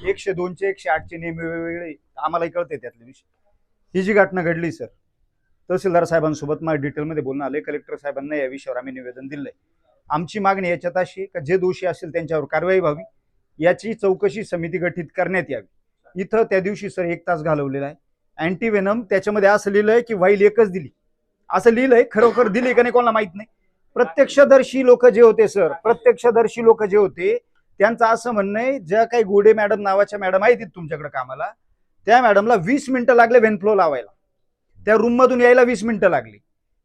102चे 108चे नेहमी वेगवेगळे आम्हालाही कळते त्यातले विषय. ही जी घटना घडली सर, तहसीलदार साहेबांसोबत मला डिटेलमध्ये बोलणं आले. कलेक्टर साहेबांना या विषयावर आम्ही निवेदन दिलंय. आमची मागणी याच्यात अशी का जे दोषी असतील त्यांच्यावर कारवाई व्हावी, याची चौकशी समिती गठीत करण्यात यावी. इथं त्या दिवशी सर 1 तास घालवलेला आहे. अँटीव्हेनम त्याच्यामध्ये असं लिहिलंय की व्हाईल एकच दिली, असं लिहिलंय. खरोखर दिली का नाही कोणाला माहित नाही. प्रत्यक्षदर्शी लोक जे होते सर, प्रत्यक्षदर्शी लोक जे होते त्यांचं असं म्हणणं आहे, ज्या काही गोडे मॅडम नावाच्या मॅडम आहेत तुमच्याकडे कामाला, त्या मॅडमला 20 मिनिटं लागले वेनफ्लो लावायला. त्या रूम मधून यायला 20 मिनिटं लागली.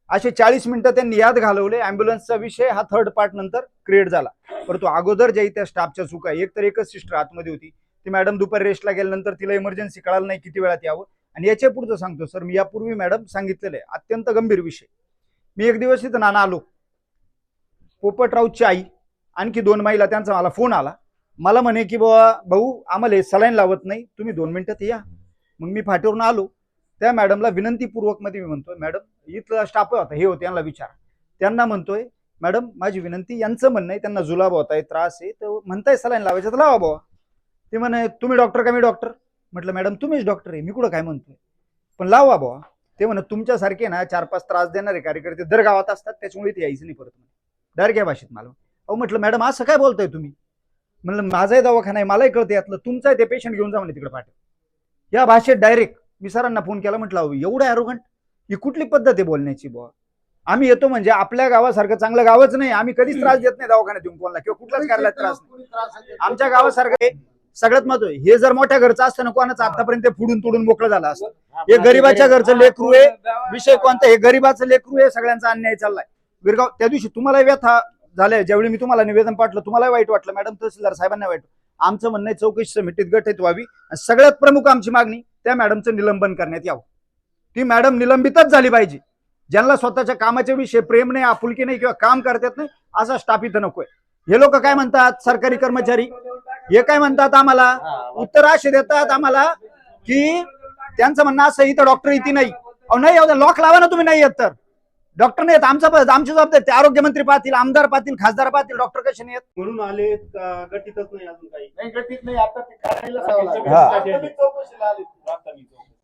असे 40 मिनिटं त्यांनी याद घालवले. अँब्युलन्सचा विषय हा थर्ड पार्ट नंतर क्रिएट झाला. परंतु अगोदर ज्या त्या स्टाफच्या चुका, एकच सिस्टर आतमध्ये होती, ती मॅडम दुपारी रेस्टला गेल्यानंतर तिला इमर्जन्सी कळालं नाही किती वेळात यावं. आणि याच्या पुढचं सांगतो सर, मी यापूर्वी मॅडम सांगितलेलं आहे, अत्यंत गंभीर विषय. मी एक दिवस इथं नाना आलो, पोपटरावची आई आणखी 2 महिला, त्यांचा मला फोन आला. मला म्हणे की बाबा भाऊ आम्हाला सलाईन लावत नाही, तुम्ही 2 मिनिटात या. मग मी फाटीवरून आलो. त्या मॅडमला विनंतीपूर्वक मध्ये मी म्हणतोय, मॅडम इथला स्टाफ होता, हे होते, यांना विचारा. त्यांना म्हणतोय, मॅडम माझी विनंती, यांचं म्हणणं आहे त्यांना जुलाब होत आहे, त्रास आहे, तर म्हणताय सलाईन लावायचं तर लावा बाबा. ते म्हणे तुम्ही डॉक्टर का मी डॉक्टर? म्हटलं मॅडम तुम्हीच डॉक्टर आहे, मी कुठं काय म्हणतोय, पण लावा बाबा. ते म्हणत तुमच्यासारखे ना 4-5 त्रास देणारे कार्यकर्ते दर गावात असतात, त्याच्यामुळे ते यायचं नाही परत. डायरेक्ट या भाषेत मला. अहो म्हटलं मॅडम असं काय बोलताय तुम्ही? म्हणलं माझाही दवाखाना आहे, मलाही कळतं यातलं, तुमचा आहे ते पेशंट घेऊन जा म्हणे तिकडे पाठव. या भाषेत डायरेक्ट मी सरांना फोन केला. म्हटलं एवढं ॲरोगंट, ही कुठली पद्धत आहे बोलण्याची बुवा? आम्ही येतो म्हणजे आपल्या गावासारखं चांगलं गावच नाही, आम्ही कधीच त्रास देत नाही दवाखान्यात येऊन कोणाला किंवा कुठलाच कार्यालयात त्रास नाही. आमच्या गावासारखं सगळ्यात महत्व आहे. हे जर मोठ्या घरचं असतं ना, कोणाचं आतापर्यंत फुडून तुडून मोकळं झालं असतं. हे गरीबाच्या घरचं लेकरू आहे. विषय कोणता? हे गरीबाचं लेकरू आहे. सगळ्यांचा अन्याय चाललाय. गिरगाव त्या दिवशी तुम्हाला व्यथा झालंय, ज्यावेळी मी तुम्हाला निवेदन पाठलं तुम्हाला वाईट वाटलं मॅडम, तहसीलदार साहेबांना वाईट. आमचं म्हणणं आहे चौकशी समितीत गठीत व्हावी. सगळ्यात प्रमुख आमची मागणी, त्या मॅडमचं निलंबन करण्यात यावं. ती मॅडम निलंबितच झाली पाहिजे. ज्यांना स्वतःच्या कामाच्या विषयी प्रेम नाही, आपुलकी नाही किंवा काम करतात नाही, असा स्टाफ इथं नकोय. हे लोक काय म्हणतात, सरकारी कर्मचारी हे काय म्हणतात, आम्हाला उत्तर असे देतात आम्हाला की त्यांचं म्हणणं असं, इथं डॉक्टर इथे नाही. अहो नाही, लॉक लावा ना तुम्ही, नाही येत तर डॉक्टर नाही येत. आमची जबाबदारी, आरोग्यमंत्री पाहतील, आमदार पाहतील, खासदार पाहतील, डॉक्टर कसे नाही येत म्हणून आले. गठीतच नाही अजून काही गठीत नाही. आता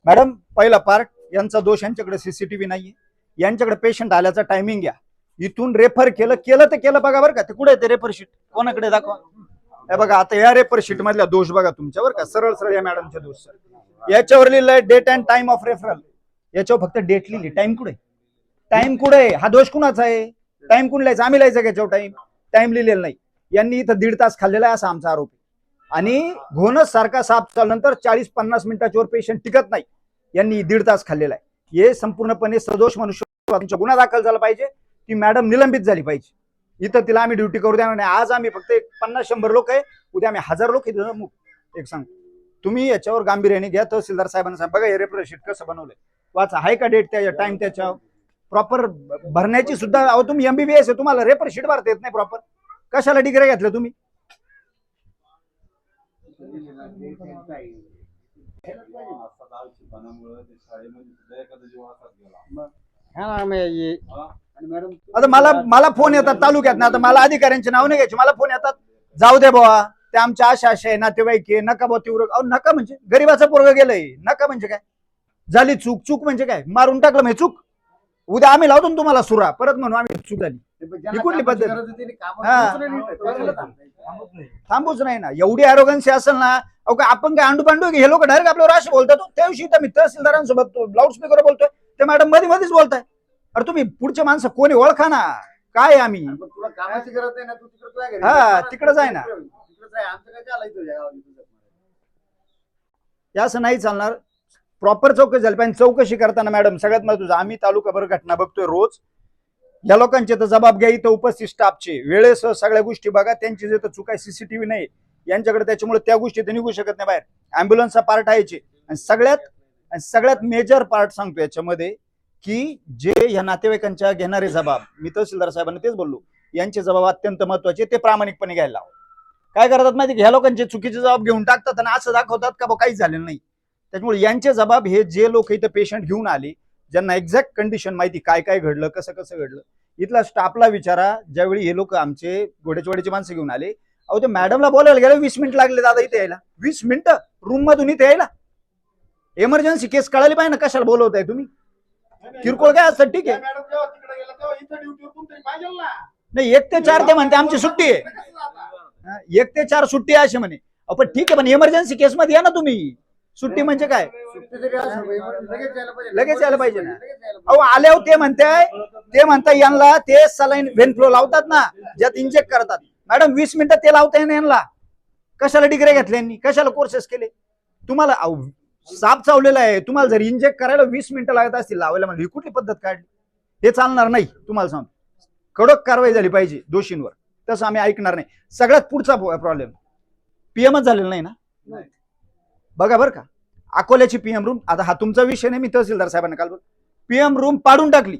मॅडम पहिला पार्ट, यांचा दोष, यांच्याकडे सीसीटीव्ही नाहीये, यांच्याकडे पेशंट आल्याचा टायमिंग घ्या, इथून रेफर केलं तर केलं बघा बरं का. ते कुठे ते रेफर शीट, कोणाकडे दाखवा. हे बघा आता या रेफर शीट मधल्या दोष बघा तुमच्या बरं का, सरळ सरळ या मॅडमचे दोष सर. याच्यावर लिहिलंय date and time of referral, याच्यावर फक्त डेट लिहिली, टाइम कुठे? टाइम कुठे? हा दोष कुणाचा आहे? टाइम कुण लिहायचा? आम्ही लिहायचं का याच्यावर टाइम लिहिलेला नाही. यांनी इथं 1.5 तास खाल्लेला आहे असा आमचा आरोप. आणि घोणस सारखा साप चालल्यानंतर 40-50 मिनिटाच्या वर पेशंट टिकत नाही, यांनी 1.5 तास खाल्लेला आहे. हे संपूर्णपणे सदोष मनुष्य गुन्हा दाखल झाला पाहिजे. ती मॅडम निलंबित झाली पाहिजे. इथं तिला आम्ही ड्युटी करू देणार नाही. आज आम्ही फक्त 50-100 लोक आहे, उद्या आम्ही 1000 लोक इथं. एक सांग, तुम्ही याच्यावर गांभीर्याने घ्या. तहसीलदार साहेबांना सांग, बघा हे रेफर शीट कसं बनवलंय, वाचा, आहे का डेट, त्या टाइम त्याच्या प्रॉपर भरण्याची सुद्धा. अहो तुम्ही MBBS आहे, तुम्हाला रेफर शीट भरता येत नाही प्रॉपर, कशाला डिग्री घेतल्या तुम्ही? आता मला फोन येतात तालुक्यात ना, आता मला अधिकाऱ्यांचे नाव नाही घ्यायचे, मला फोन येतात, जाऊ दे बाबा ते आमच्या आशा आहे, नातेवाईक आहे, नका बा तीव्र. अहो नका म्हणजे गरीबाचं पोरग गेलंय, नका म्हणजे काय झाली? चूक म्हणजे काय? मारून टाकलं म्हणजे चूक? उद्या आम्ही लावतो तुम्हाला सुरा, परत म्हणून आम्ही चूक झाली. ही कुठली पद्धत? थांबूच नाही ना. एवढी आरोगन्सी असेल ना, अहो काय आपण काय अंडू पांडू? हे लोक डायरेक्ट आपल्यावर असे बोलतात. त्या दिवशी मी तहसीलदारांसोबत लाऊडस्पीकर बोलतोय, ते मॅडम मध्येच बोलताय. अरे तुम्ही पुढचे माणसं कोणी ओळखा ना, काय आम्ही तुला कामाची गरज आहे ना, तू तिकडे हा तिकडे जाय ना. आमचं काय चालायचं? असं नाही चालणार. प्रॉपर चौकशी झाली पाहिजे. चौकशी करताना मॅडम सगळ्यात महत्त्वाचं, आम्ही तालुकाभर घटना बघतोय रोज, या लोकांचे तर जबाब घ्या. इथं उपस्थित स्टाफचे वेळेस सगळ्या गोष्टी बघा. त्यांची जे तर चुका, सीसीटीव्ही नाही यांच्याकडे, त्याच्यामुळे त्या गोष्टी ते निघू शकत नाही बाहेर. अँब्युलन्सचा पार्ट आहे आणि सगळ्यात मेजर पार्ट सांगतो याच्यामध्ये, की जे या नातेवाईकांच्या घेणारे जबाब, मी तहसीलदार साहेबांना तेच बोललो, यांचे जबाब अत्यंत महत्वाचे, ते प्रामाणिकपणे घ्यायला लावा. काय करतात माहिती, ह्या लोकांचे चुकीचे जबाब घेऊन टाकतात आणि असं दाखवतात का काहीच झालेलं नाही. त्याच्यामुळे यांचे जबाब, हे जे लोक इथं पेशंट घेऊन आले, ज्यांना एक्झॅक्ट कंडिशन माहिती, काय काय घडलं, कसं घडलं, इथला स्टाफला विचारा. ज्यावेळी हे लोक आमचे घोड्याचवाडीचे माणसं घेऊन आले, अहो ते मॅडमला बोलायला गेलं 20 मिनिट लागले दादा इथे यायला. 20 मिनिटं रूम मधून इथे यायला. इमर्जन्सी केस कळाली पाहिजे ना, कशाला बोलवताय तुम्ही. किरकोळ काय असतं ठीक आहे. मॅडम जेव्हा तिकडे गेला तेव्हा इथं ड्युटीवर कोणतरी पाहिजे ना. नाही 1 ते 4 ते म्हणते आमची सुट्टी आहे. कसं जाता? 1 ते 4 सुट्टी आहे असे म्हणे. पण ठीक आहे, पण इमर्जन्सी केस मध्ये या ना तुम्ही. सुट्टी म्हणजे काय. सुट्टी जरी असली लगेच यायला पाहिजे. लगेच यायला पाहिजे ना. लगेच यायला अहो आल्यावर ते म्हणताय यांना ते सलाईन व्हेन फ्लो लावतात ना, ज्यात इंजेक्ट करतात. मॅडम 20 मिनिटं ते लावताय ना यांना. कशाला डिग्री घेतल्या यांनी, कशाला कोर्सेस केले तुम्हाला. साप चावलेला आहे, तुम्हाला जर इंजेक्ट करायला 20 मिनिटं लागत असतील लावायला, म्हणजे ही कुठली पद्धत काढली. हे चालणार नाही. तुम्हाला सांगतो कडक कारवाई झाली पाहिजे दोषींवर. तसं आम्ही ऐकणार नाही. सगळ्यात पुढचा प्रॉब्लेम पीएमच झालेला नाही ना. बघा बरं का, अकोल्याची पीएम रूम, आता हा तुमचा विषय नाही, मी तहसीलदार साहेबांना काल पीएम रूम पाडून टाकली.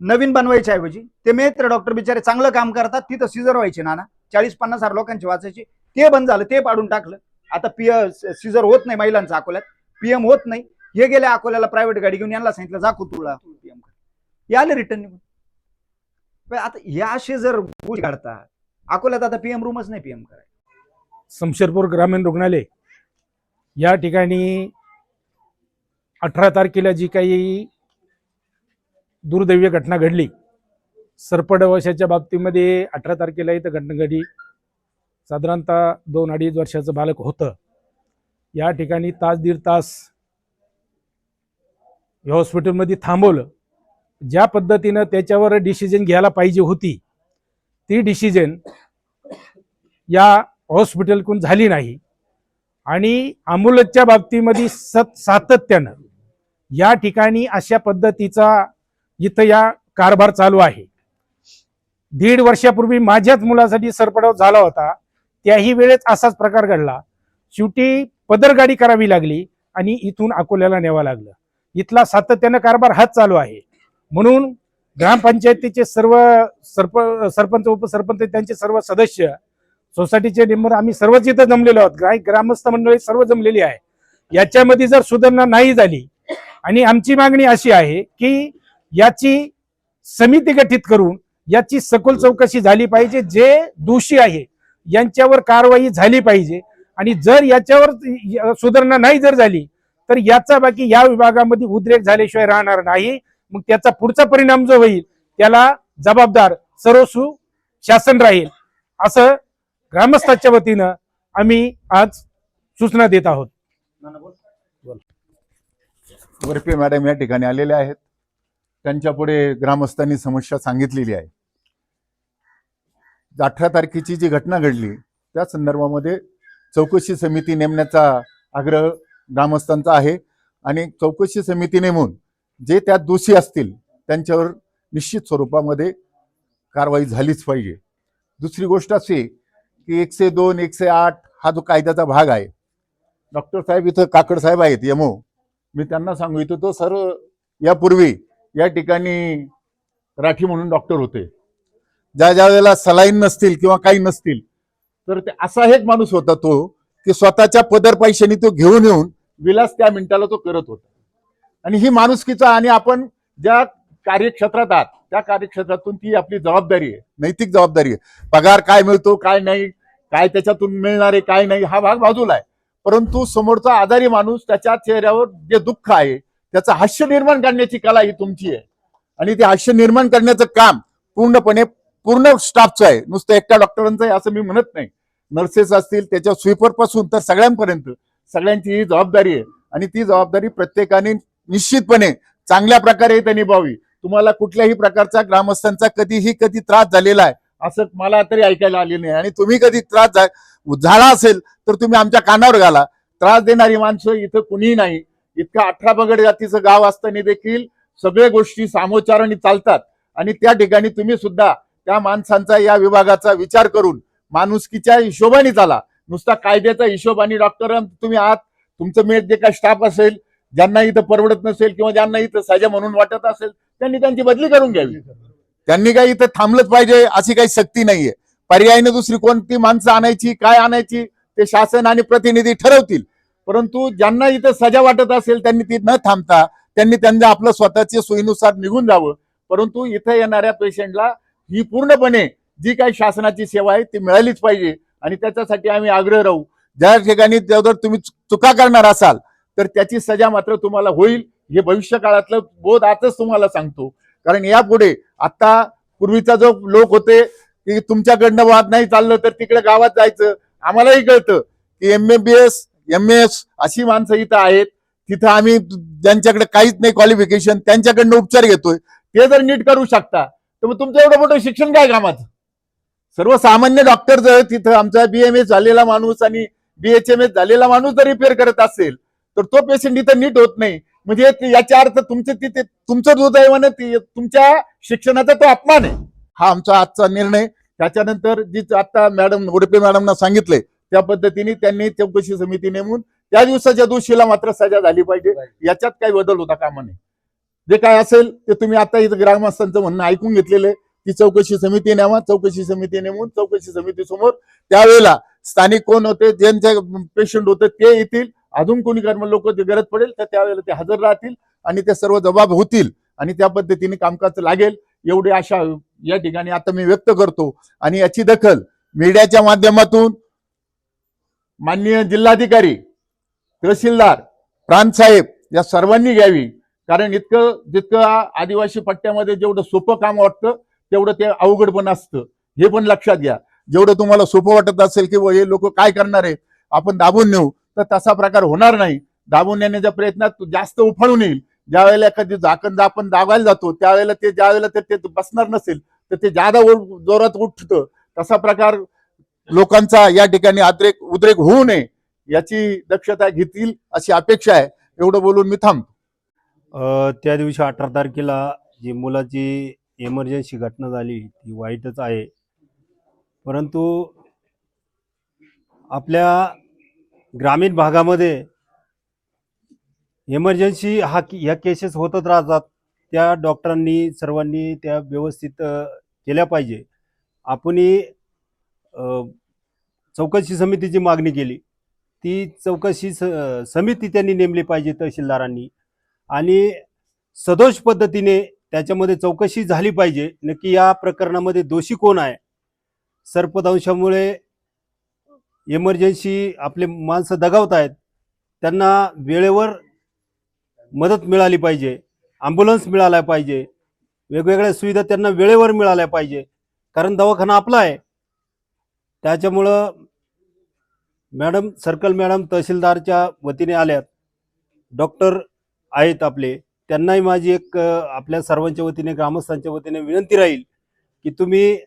नवीन बनवायच्या ऐवजी ते मित्र डॉक्टर बिचारे चांगलं काम करतात, तिथं सिजर व्हायचे ना 40-50 हजार लोकांची वाचायची, ते बंद झालं, ते पाडून टाकलं. आता सिजर होत नाही महिलांचा अकोल्यात, पीएम होत नाही. हे गेले अकोल्याला प्रायव्हेट गाडी घेऊन, यांना सांगितलं जा कुतुळा पीएम कर, आले रिटर्न निघून. आता या असे जर गोष्टी काढतात अकोल्यात, आता पीएम रूमच नाही पीएम करायला. शमशेरपूर ग्रामीण रुग्णालय या ठिकाणी 18 तारखेला जी काही दुर्दैवी घटना घडली, सरपडवशाच्या बाबतीमध्ये 18 तारखेला इथं घटना घडली. साधारणतः 2-2.5 वर्षाचं बालक होतं. या ठिकाणी तास-दीड तास या हॉस्पिटलमध्ये थांबवलं. ज्या पद्धतीनं त्याच्यावर डिसिजन घ्यायला पाहिजे होती, ती डिसिजन या हॉस्पिटलकडून झाली नाही. आणि ॲम्ब्युलन्सच्या बाबतीमध्ये सातत्यानं या ठिकाणी अशा पद्धतीचा इथं या कारभार चालू आहे. 1.5 वर्षापूर्वी माझ्याच मुलासाठी सरपडाव झाला होता, त्याही वेळेस असाच प्रकार घडला. शेवटी पदरगाडी करावी लागली आणि इथून अकोल्याला न्यावं लागलं. इथला सातत्यानं कारभार हाच चालू आहे. म्हणून ग्रामपंचायतीचे सर्व सरपंच उपसरपंच त्यांचे सर्व सदस्य, सोसायटीचे मेंबर, आम्ही सर्वच इथं जमलेलो आहोत. ग्रामस्थ मंडळी सर्व जमलेली आहे. याच्यामध्ये जर सुधारणा नाही झाली, आणि आमची मागणी अशी आहे की याची समिती गठीत करून याची सखोल चौकशी झाली पाहिजे. जे दोषी आहे यांच्यावर कारवाई झाली पाहिजे. आणि जर याच्यावर सुधारणा नाही जर झाली तर याचा बाकी या विभागामध्ये उद्रेक झाल्याशिवाय राहणार नाही. मग त्याचा पुढचा परिणाम जो होईल त्याला जबाबदार सर्वस्व शासन राहील, असं ग्रामस्थांच्या वतीनं आम्ही आज सूचना देत आहोत. वरपे मॅडम या ठिकाणी आलेले आहेत. त्यांच्या पुढे ग्रामस्थांनी समस्या सांगितलेली आहे. 18 तारखेची जी घटना घडली त्या संदर्भामध्ये चौकशी समिती नेमण्याचा आग्रह ग्रामस्थांचा आहे. आणि चौकशी समिती नेमून जे त्यात दोषी असतील त्यांच्यावर निश्चित स्वरूपामध्ये कारवाई झालीच पाहिजे. दुसरी गोष्ट अशी की 102, 108 हा जो कायद्याचा भाग आहे, डॉक्टर साहेब इथं काकड साहेब आहेत यमो, मी त्यांना सांगू इच्छितो सर, यापूर्वी या ठिकाणी राठी म्हणून डॉक्टर होते. ज्या वेळेला सलाईन नसतील किंवा काही नसतील तर ते असा एक माणूस होता तो की स्वतःच्या पदर पैशांनी तो घेऊन येऊन विलास त्या मिनिटाला तो करत होता. आणि ही माणुसकीचा, आणि आपण ज्या कार्यक्षेत्रात आहात त्या कार्यक्षेत्रातून ती आपली जबाबदारी आहे, नैतिक जबाबदारी आहे. पगार काय मिळतो काय नाही, काय त्याच्यातून मिळणार आहे काय नाही, हा भाग बाजूला आहे. परंतु समोरचा आजारी माणूस, त्याच्या चेहऱ्यावर जे दुःख आहे त्याचं हास्य निर्माण करण्याची कला ही तुमची आहे. आणि ते हास्य निर्माण करण्याचं काम पूर्णपणे पूर्ण स्टाफचं आहे, नुसतं एकट्या डॉक्टरांचं आहे असं मी म्हणत नाही. नर्सेस असतील, त्याच्या स्वीपर पासून तर सगळ्यांपर्यंत सगळ्यांची ही जबाबदारी आहे. आणि ती जबाबदारी प्रत्येकाने निश्चितपणे चांगल्या प्रकारे इथे निभावी. तुम्हाला कुठल्याही प्रकारचा ग्रामस्थांचा कधी त्रास झालेला आहे असं मला तरी ऐकायला आले नाही. आणि तुम्ही कधी त्रास झाला असेल तर तुम्ही आमच्या कानावर घाला. त्रास देणारी माणसं इथं कुणीही नाही. इतकं 18 पगड जातीचं गाव असताना देखील सगळ्या गोष्टी सामोचाराने चालतात. आणि त्या ठिकाणी तुम्ही सुद्धा त्या माणसांचा, या विभागाचा विचार करून माणुसकीच्या हिशोबाने चाला. नुसता कायद्याचा हिशोब. आणि डॉक्टर तुम्ही आहात, तुमचं मेट जे काय स्टाफ असेल, ज्यांना इथं परवडत नसेल किंवा ज्यांना इथं सजा म्हणून वाटत असेल त्यांनी त्यांची बदली करून घ्यावी. त्यांनी काही इथं थांबलंच पाहिजे अशी काही सक्ती नाहीये. पर्यायीने दुसरी कोणती माणसं आणायची, काय आणायची ते शासन आणि प्रतिनिधी ठरवतील. परंतु ज्यांना इथं सजा वाटत असेल त्यांनी ती न थांबता त्यांनी त्यांच्या आपलं स्वतःच्या सोयीनुसार निघून जावं. परंतु इथं येणाऱ्या पेशंटला ही पूर्णपणे जी काही शासनाची सेवा आहे ती मिळालीच पाहिजे आणि त्याच्यासाठी आम्ही आग्रह राहू. ज्या ठिकाणी जर तुम्ही चुका करणार असाल तर त्याची सजा मात्र तुम्हाला होईल, हे भविष्य काळातलं बोध आजच तुम्हाला सांगतो. कारण यापुढे आता पूर्वीचा जो लोक होते की तुमच्याकडनं वाद नाही चाललं तर तिकडे गावात जायचं. आम्हालाही कळतं की MBBS MS अशी माणसं इथं आहेत, तिथं आम्ही ज्यांच्याकडे काहीच नाही क्वालिफिकेशन त्यांच्याकडनं उपचार घेतोय. ते जर नीट करू शकता तर मग तुमचं एवढं मोठं शिक्षण काय कामाचं. सर्वसामान्य डॉक्टर जर तिथं आमचा BMS झालेला माणूस आणि BHMS झालेला माणूस जर रिपेअर करत असेल तर तो पेशंट इथं नीट होत नाही, म्हणजे याचा अर्थ तुमचं दुर्दैवानं तुमच्या शिक्षणाचा तो अपमान आहे. हा आमचा आजचा निर्णय. त्याच्यानंतर जी आता मॅडम उडपे मॅडमना सांगितले त्या पद्धतीने त्यांनी चौकशी समिती नेमून त्या दिवसाच्या दोषीला मात्र सजा झाली पाहिजे, याच्यात काही बदल होता कामा नये. जे काय असेल ते तुम्ही आता इथं ग्रामस्थांचं म्हणणं ऐकून घेतलेलं की चौकशी समिती नेमा. चौकशी समिती नेमून चौकशी समिती समोर त्यावेळेला स्थानिक कोण होते, ज्यांचे पेशंट होते ते येतील. अजून कोणी लोक गरज पडेल तर त्यावेळेला ते हजर राहतील आणि ते सर्व जबाब होतील आणि त्या पद्धतीने कामकाज लागेल एवढी आशा या ठिकाणी आता मी व्यक्त करतो. आणि याची दखल मीडियाच्या माध्यमातून माननीय जिल्हाधिकारी, तहसीलदार, प्रांतसाहेब या सर्वांनी घ्यावी. कारण जितकं आदिवासी पट्ट्यामध्ये जेवढं सोपं काम वाटतं तेवढं ते अवघड पण असतं, हे पण लक्षात घ्या. जेवढं तुम्हाला सोपं वाटत असेल की हे लोक काय करणार आहे आपण दाबून नेऊ, तर तसा प्रकार होणार नाही. दाबून नेण्याच्या प्रयत्नात जास्त उफाळून येईल. ज्या वेळेला एखादी झाकण आपण दाबायला जातो त्यावेळेला ज्यावेळेला ते बसणार नसेल तर ते जादा जोरात उठतं. तसा प्रकार लोकांचा या ठिकाणी उद्रेक होऊ नये याची दक्षता घेतील अशी अपेक्षा आहे. एवढं बोलून मी थांबतो. त्या दिवशी 18 तारखेला जी मुलाची इमर्जन्सी घटना झाली ती वाईटच आहे, परंतु आपल्या ग्रामीण भागामध्ये इमर्जन्सी ह्या केसेस होतच राहतात. त्या डॉक्टरांनी सर्वांनी त्या व्यवस्थित केल्या पाहिजे. आपणही चौकशी समितीची मागणी केली, ती चौकशी समिती त्यांनी नेमली पाहिजे तहसीलदारांनी आणि सदोष पद्धतीने त्याच्यामध्ये चौकशी झाली पाहिजे. नक्की या प्रकरणामध्ये दोषी कोण आहे. सर्पदंशामुळे इमर्जन्सी आपले माणसं दगावत आहेत, त्यांना वेळेवर मदत मिळाली पाहिजे, ॲम्ब्युलन्स मिळाल्या पाहिजे, वेगवेगळ्या सुविधा त्यांना वेळेवर मिळाल्या पाहिजे, कारण दवाखाना आपला आहे. त्याच्यामुळं मॅडम, सर्कल मॅडम तहसीलदारच्या वतीने आल्यात, डॉक्टर आहेत आपले, त्यांनाही माझी एक आपल्या सर्वांच्या वतीने ग्रामस्थांच्या वतीने विनंती राहील की तुम्ही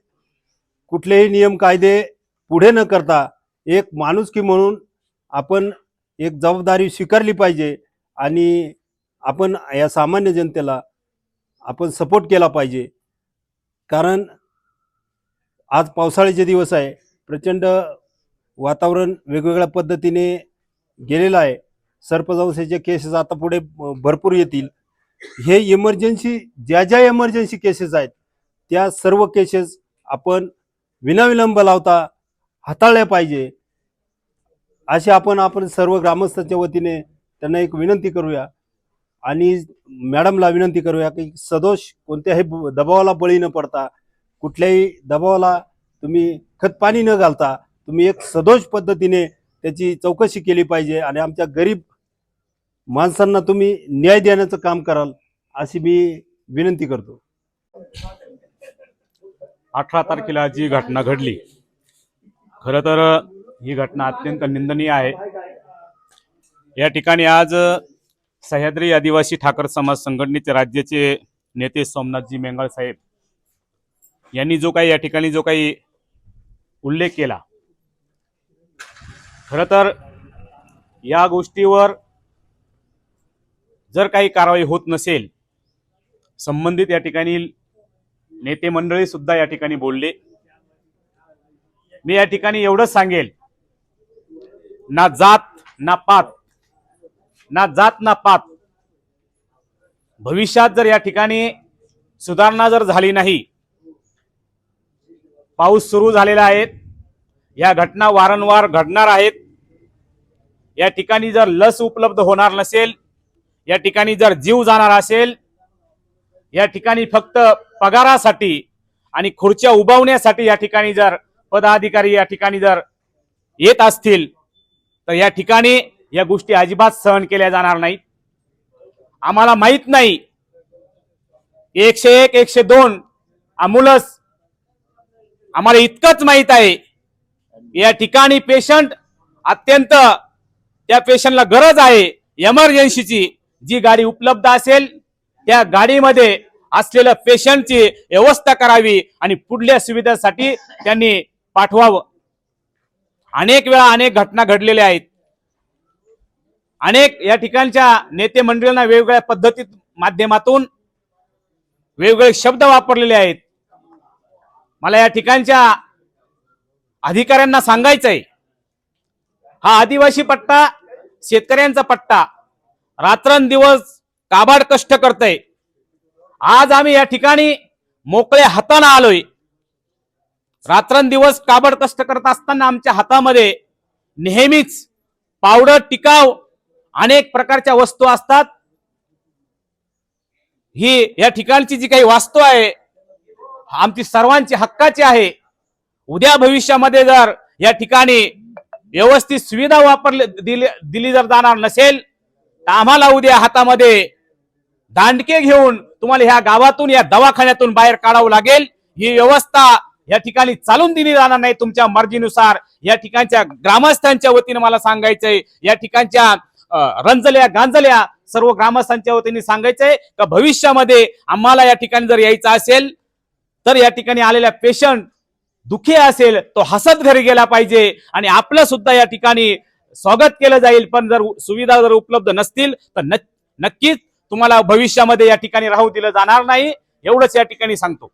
कुठलेही नियम कायदे पुढे न करता एक माणुसकी म्हणून आपण एक जबाबदारी स्वीकारली पाहिजे आणि आपण या सामान्य जनतेला आपण सपोर्ट केला पाहिजे. कारण आज पावसाळ्याचे दिवस आहे, प्रचंड वातावरण वेगवेगळ्या पद्धतीने गेलेलं आहे. सर्पदंशाचे केसेस आता पुढे भरपूर येतील. हे इमर्जन्सी ज्या इमर्जन्सी केसेस आहेत त्या सर्व केसेस आपण विनाविलंब लावता हाताळल्या पाहिजे अशी आपण सर्व ग्रामस्थांच्या वतीने त्यांना एक विनंती करूया आणि मॅडमला विनंती करूया की सदोष कोणत्याही दबावाला बळी न पडता, कुठल्याही दबावाला तुम्ही खतपाणी न घालता तुम्ही एक सदोष पद्धतीने त्याची चौकशी केली पाहिजे आणि आमच्या गरीब माणसांना तुम्ही न्याय देण्याचं काम कराल अशी मी विनंती करतो. 18 तारखेला जी घटना घडली, खरं तर ही घटना अत्यंत निंदनीय आहे. या ठिकाणी आज सह्याद्री आदिवासी ठाकर समाज संघटनेचे राज्याचे नेते सोमनाथजी मेंगाळ साहेब यांनी जो काही उल्लेख केला, खरं तर या गोष्टीवर जर काही कारवाई होत नसेल, संबंधित या ठिकाणी नेते मंडळी सुद्धा या ठिकाणी बोलले. मी या ठिकाणी एवढंच सांगेल, ना जात ना पात, भविष्यात जर या ठिकाणी सुधारणा जर झाली नाही, पाऊस सुरू झालेला आहे, या घटना वारंवार घडणार आहेत, या ठिकाणी जर लस उपलब्ध होणार नसेल, या ठिकाणी जर जीव जाणार असेल, या ठिकाणी फक्त पगारासाठी आणि खुर्च्या उभावण्यासाठी या ठिकाणी जर पदाधिकारी या ठिकाणी जर येत असतील तर या ठिकाणी या गोष्टी अजिबात सहन केल्या जाणार नाहीत. आम्हाला माहित नाही 101 102 अँब्युलन्स, आम्हाला इतकंच माहित आहे या ठिकाणी पेशंट अत्यंत त्या पेशंटला गरज आहे इमर्जन्सीची, जी गाडी उपलब्ध असेल त्या गाडीमध्ये असलेल्या पेशंटची व्यवस्था करावी आणि पुढल्या सुविधेसाठी त्यांनी पाठवावं. अनेक वेळा अनेक घटना घडलेल्या आहेत. अनेक या ठिकाणच्या नेते मंडळींना वेगवेगळ्या पद्धतीत माध्यमातून वेगवेगळे शब्द वापरलेले आहेत. मला या ठिकाणच्या अधिकाऱ्यांना सांगायचंय, हा आदिवासी पट्टा शेतकऱ्यांचा पट्टा रात्रंदिवस काबाड कष्ट करतय. आज आम्ही या ठिकाणी मोकळ्या हाताने आलोय. रात्रंदिवस काबाड कष्ट करत असताना आमच्या हातामध्ये नेहमीच पावडर, टिकाव अनेक प्रकारच्या वस्तू असतात. ही या ठिकाणची जी काही वास्तू आहे आमची सर्वांची हक्काची आहे. उद्या भविष्यामध्ये जर या ठिकाणी व्यवस्थित सुविधा दिली जर जाणार नसेल तर आम्हाला उद्या हातामध्ये दांडके घेऊन तुम्हाला ह्या गावातून या दवाखान्यातून बाहेर काढावं लागेल. ही व्यवस्था या ठिकाणी चालून दिली जाणार नाही तुमच्या मर्जीनुसार. या ठिकाणच्या ग्रामस्थांच्या वतीने मला सांगायचंय, या ठिकाणच्या रंजल्या गांजल्या सर्व ग्रामस्थांच्या वतीने सांगायचंय का भविष्यामध्ये आम्हाला या ठिकाणी जर यायचं असेल तर या ठिकाणी आलेला पेशंट दुखी असेल तो हसत घरी गेला पाहिजे आणि आपलं सुद्धा या ठिकाणी स्वागत केलं जाईल. पण जर सुविधा जर उपलब्ध नसतील तर नक्कीच तुम्हाला भविष्यामध्ये या ठिकाणी राहू दिलं जाणार नाही, एवढंच या ठिकाणी सांगतो.